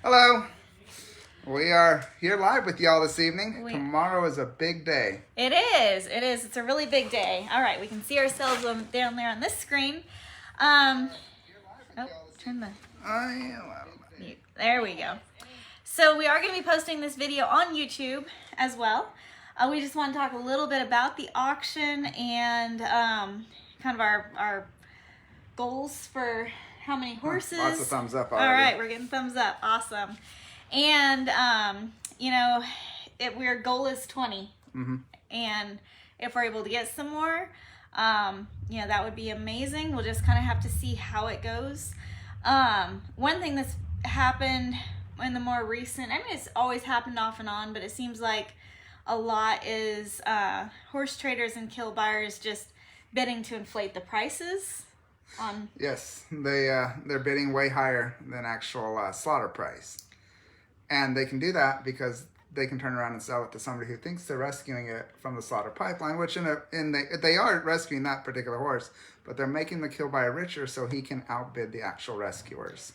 Hello. We are here live with y'all this evening. Tomorrow is a big day. It is. It is. It's a really big day. All right, we can see ourselves down there on this screen. Turn the mute. There we go. So we are going to be posting this video on YouTube as well. We just want to talk a little bit about the auction and kind of our goals for how many horses. Lots of thumbs up already. All right, we're getting thumbs up. Awesome. And, our goal is 20. Mm-hmm. And if we're able to get some more, that would be amazing. We'll just kind of have to see how it goes. One thing that's happened in the more recent, it's always happened off and on, but it seems like a lot is horse traders and kill buyers just bidding to inflate the prices. Yes, they're bidding way higher than actual slaughter price. And they can do that because they can turn around and sell it to somebody who thinks they're rescuing it from the slaughter pipeline, which they are rescuing that particular horse, but they're making the kill buyer richer so he can outbid the actual rescuers.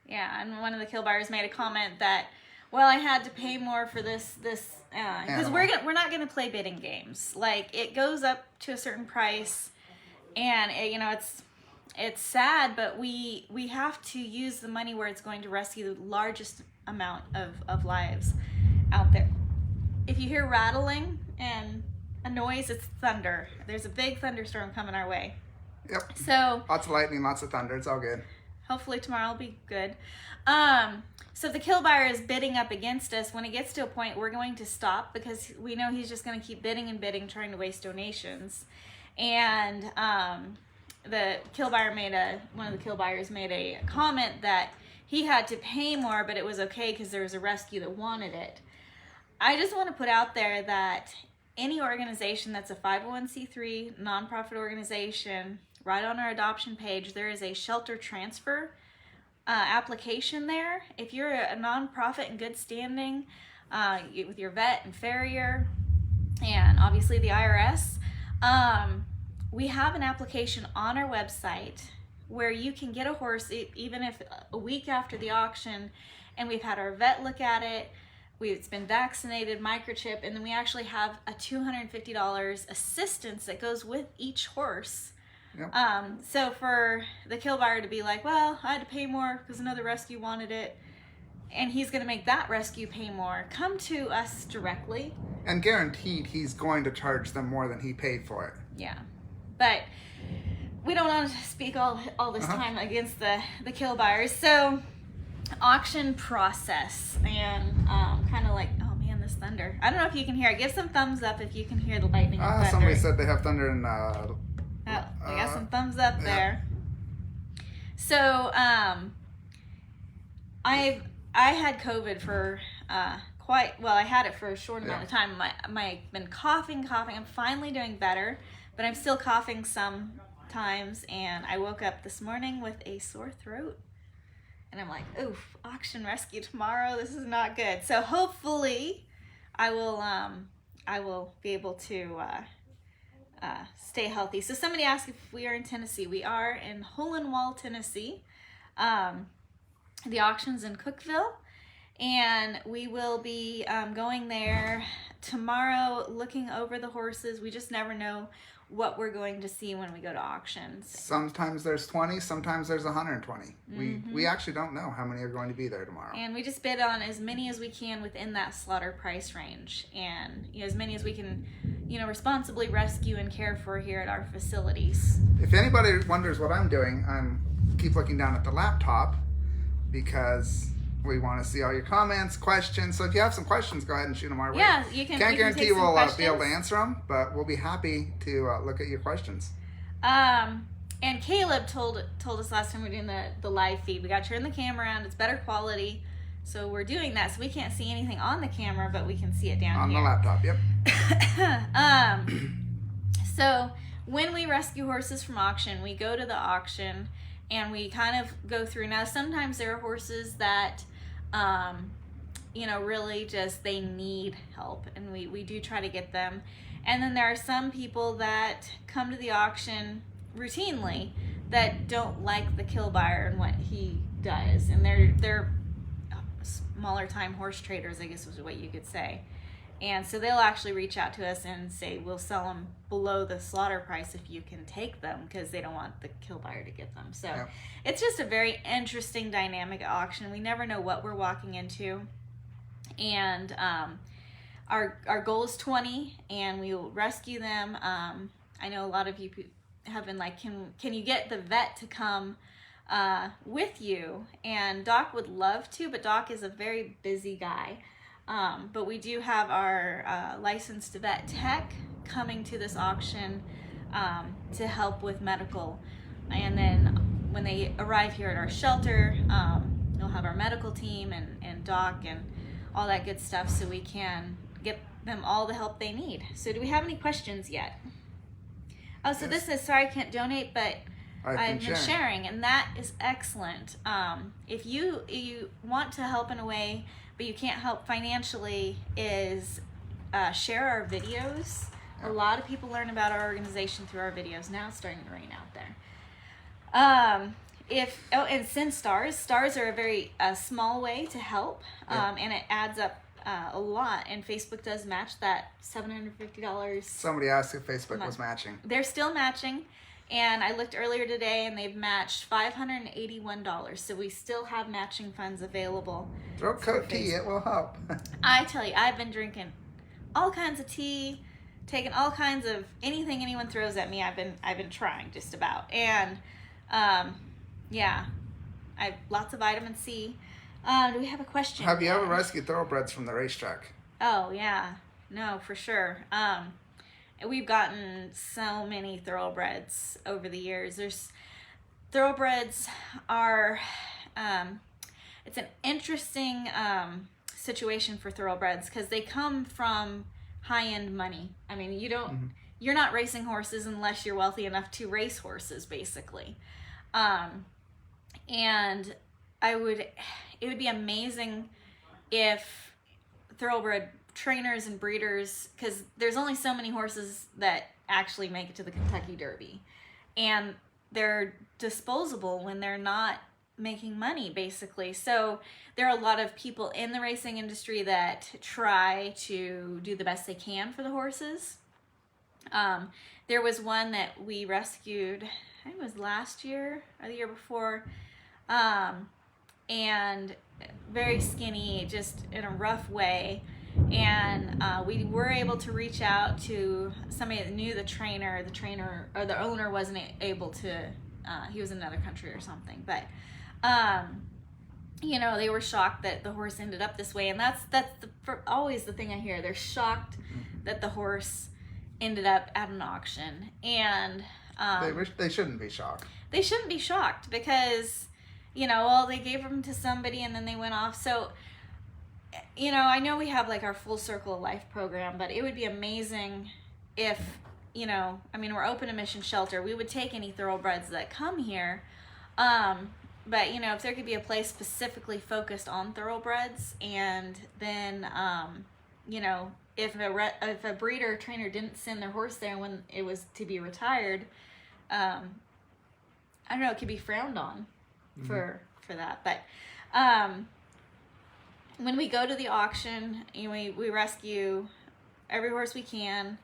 Yeah, and one of the kill buyers made a comment that, well, I had to pay more for this because we're not gonna play bidding games. Like, it goes up to a certain price, and it's sad, but we have to use the money where it's going to rescue the largest amount of lives out there. If you hear rattling and a noise, it's thunder. There's a big thunderstorm coming our way. Yep. So lots of lightning, lots of thunder. It's all good. Hopefully tomorrow will be good. So if the kill buyer is bidding up against us, when it gets to a point, we're going to stop because we know he's just going to keep bidding and bidding, trying to waste donations. And the kill buyer one of the kill buyers made a comment that he had to pay more, but it was okay because there was a rescue that wanted it. I just want to put out there that any organization that's a 501c3 nonprofit organization, right on our adoption page, there is a shelter transfer application there. If you're a nonprofit in good standing with your vet and farrier and obviously the IRS, we have an application on our website where you can get a horse even if a week after the auction, and we've had our vet look at it, it's been vaccinated, microchip, and then we actually have a $250 assistance that goes with each horse. Yep. So for the kill buyer to be like, well, I had to pay more because another rescue wanted it, and he's going to make that rescue pay more, come to us directly. And guaranteed he's going to charge them more than he paid for it. Yeah. But we don't want to speak all this time against the kill buyers. So auction process and kind of like, oh man, this thunder. I don't know if you can hear it. Give some thumbs up if you can hear the lightning and thunder. Somebody said they have thunder in we got some thumbs up there. So I had COVID for I had it for a short amount of time. I've been coughing. I'm finally doing better, but I'm still coughing sometimes, and I woke up this morning with a sore throat, and I'm like, oof, auction rescue tomorrow, this is not good. So hopefully I will be able to stay healthy. So somebody asked if we are in Tennessee. We are in Hohenwald, Tennessee. The auction's in Cookeville, and we will be going there tomorrow, looking over the horses. We just never know what we're going to see when we go to auctions. Sometimes there's 20, sometimes there's 120. Mm-hmm. We actually don't know how many are going to be there tomorrow. And we just bid on as many as we can within that slaughter price range, and as many as we can responsibly rescue and care for here at our facilities. If anybody wonders what I'm doing, keep looking down at the laptop because we want to see all your comments, questions. So if you have some questions, go ahead and shoot them our way. Yeah, you can. Can't guarantee we'll be able to answer them, but we'll be happy to look at your questions. And Caleb told us last time we were doing the live feed. We got to turn the camera around. It's better quality. So we're doing that. So we can't see anything on the camera, but we can see it down here. On the laptop, yep. So when we rescue horses from auction, we go to the auction and we kind of go through. Now, sometimes there are horses that really just, they need help, and we do try to get them. And then there are some people that come to the auction routinely that don't like the kill buyer and what he does, and they're smaller time horse traders, I guess was what you could say. And so they'll actually reach out to us and say, we'll sell them below the slaughter price if you can take them, because they don't want the kill buyer to get them. So Yep. it's just a very interesting dynamic at auction. We never know what we're walking into. And our goal is 20, and we will rescue them. I know a lot of you have been like, can you get the vet to come with you? And Doc would love to, but Doc is a very busy guy. But we do have our licensed vet tech coming to this auction to help with medical. And then when they arrive here at our shelter, we'll have our medical team and Doc and all that good stuff, so we can get them all the help they need. So do we have any questions yet? Oh, so Yes. this is, sorry I can't donate, but I've been sharing. sharing, and that is excellent. If you want to help in a way, but you can't help financially, is share our videos. A lot of people learn about our organization through our videos. Now it's starting to rain out there. And send stars. Stars are a very small way to help, and it adds up a lot. And Facebook does match that $750. Somebody asked if Facebook was matching. They're still matching. And I looked earlier today, and they've matched $581. So we still have matching funds available. Throat coat tea, it will help. I tell you, I've been drinking all kinds of tea, taking all kinds of anything anyone throws at me. I've been trying just about. And yeah, I have lots of vitamin C. Do we have a question? Have you ever rescued thoroughbreds from the racetrack? Oh yeah, no, for sure. We've gotten so many thoroughbreds over the years. Thoroughbreds are, it's an interesting situation for thoroughbreds, because they come from high-end money. I mean, you're not racing horses unless you're wealthy enough to race horses, basically. And it would be amazing if thoroughbred trainers and breeders, because there's only so many horses that actually make it to the Kentucky Derby, and they're disposable when they're not making money, basically. So there are a lot of people in the racing industry that try to do the best they can for the horses. There was one that we rescued, I think it was last year or the year before, and very skinny, just in a rough way. And we were able to reach out to somebody that knew the trainer, or the owner wasn't able to, he was in another country or something. But, they were shocked that the horse ended up this way. And that's always the thing I hear. They're shocked that the horse ended up at an auction. And They shouldn't be shocked. They shouldn't be shocked, because, they gave them to somebody and then they went off. So, I know we have like our Full Circle of Life program, but it would be amazing if, we're open to mission shelter. We would take any thoroughbreds that come here. But, if there could be a place specifically focused on thoroughbreds, and then, if a breeder or trainer didn't send their horse there when it was to be retired, I don't know, it could be frowned on for that. But, when we go to the auction, we rescue every horse we can,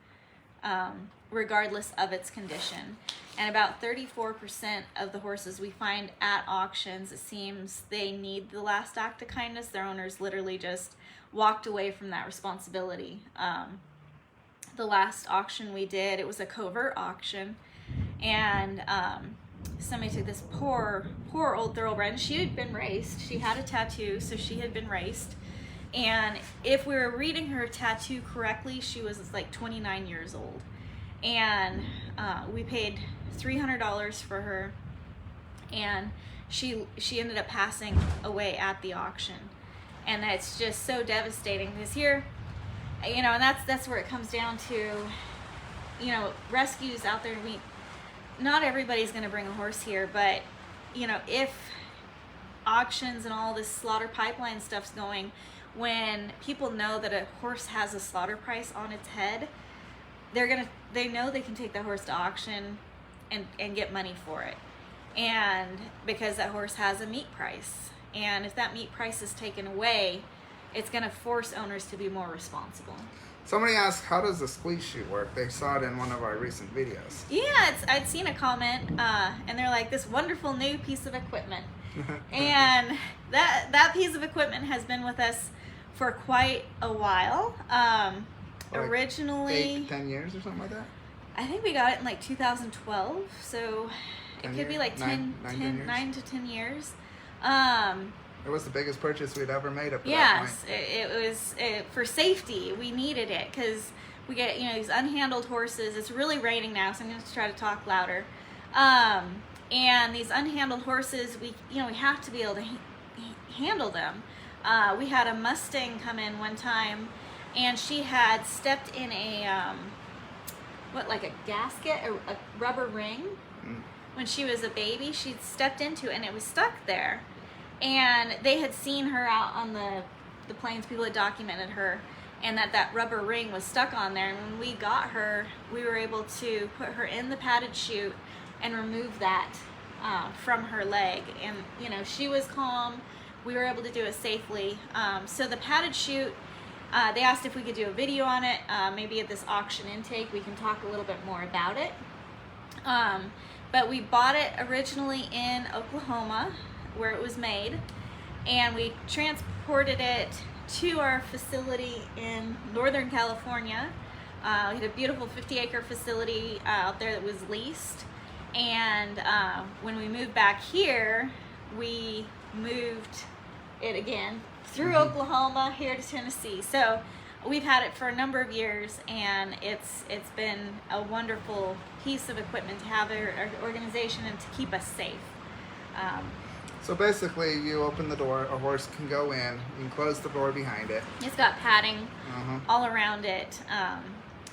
regardless of its condition. And about 34% of the horses we find at auctions, it seems they need the last act of kindness. Their owners literally just walked away from that responsibility. The last auction we did, it was a covert auction, and somebody took this poor old thoroughbred. She had been raced. She had a tattoo, so she had been raced. And if we were reading her tattoo correctly, she was like 29 years old. And we paid $300 for her, and she ended up passing away at the auction. And that's just so devastating, because here, and that's where it comes down to, rescues out there. Not everybody's going to bring a horse here, but, if auctions and all this slaughter pipeline stuff's going, when people know that a horse has a slaughter price on its head, they know they can take the horse to auction and get money for it. And because that horse has a meat price. And if that meat price is taken away, it's going to force owners to be more responsible. Somebody asked, how does the squeeze chute work? They saw it in one of our recent videos. Yeah, I'd seen a comment, and they're like, this wonderful new piece of equipment. And that piece of equipment has been with us for quite a while. Like Originally 8 to 10 years or something like that? I think we got it in like 2012, so it could be like 9 to 10 years. It was the biggest purchase we'd ever made up to that Yes, point. it was for safety. We needed it because we get these unhandled horses. It's really raining now, so I'm going to try to talk louder. And these unhandled horses, we have to be able to handle them. We had a Mustang come in one time, and she had stepped in a like a gasket, a rubber ring. When she was a baby, she'd stepped into it, and it was stuck there. And they had seen her out on the plains. People had documented her, and that rubber ring was stuck on there. And when we got her, we were able to put her in the padded chute and remove that from her leg. And she was calm. We were able to do it safely. So the padded chute, they asked if we could do a video on it. Maybe at this auction intake, we can talk a little bit more about it. But we bought it originally in Oklahoma, where it was made, and we transported it to our facility in Northern California. We had a beautiful 50-acre facility out there that was leased, and when we moved back here, we moved it again through Oklahoma here to Tennessee. So we've had it for a number of years, and it's been a wonderful piece of equipment to have our organization and to keep us safe. So basically, you open the door, a horse can go in, you can close the door behind it. It's got padding all around it.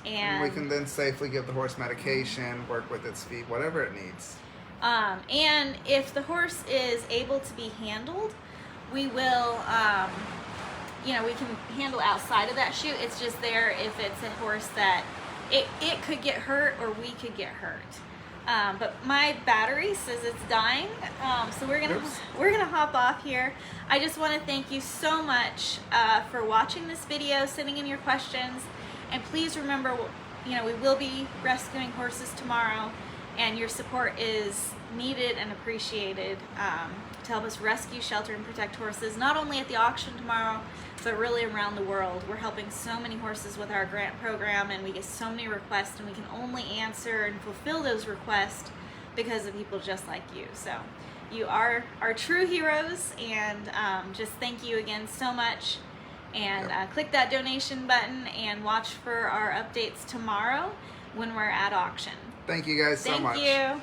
And we can then safely give the horse medication, work with its feet, whatever it needs. And if the horse is able to be handled, we will, we can handle outside of that chute. It's just there if it's a horse that it could get hurt or we could get hurt. But my battery says it's dying, so we're gonna hop off here. I just want to thank you so much for watching this video, sending in your questions, and please remember, we will be rescuing horses tomorrow, and your support is needed and appreciated to help us rescue, shelter, and protect horses, not only at the auction tomorrow, but really around the world. We're helping so many horses with our grant program, and we get so many requests, and we can only answer and fulfill those requests because of people just like you. So you are our true heroes, and just thank you again so much. And click that donation button and watch for our updates tomorrow when we're at auction. Thank you guys so much. Thank you.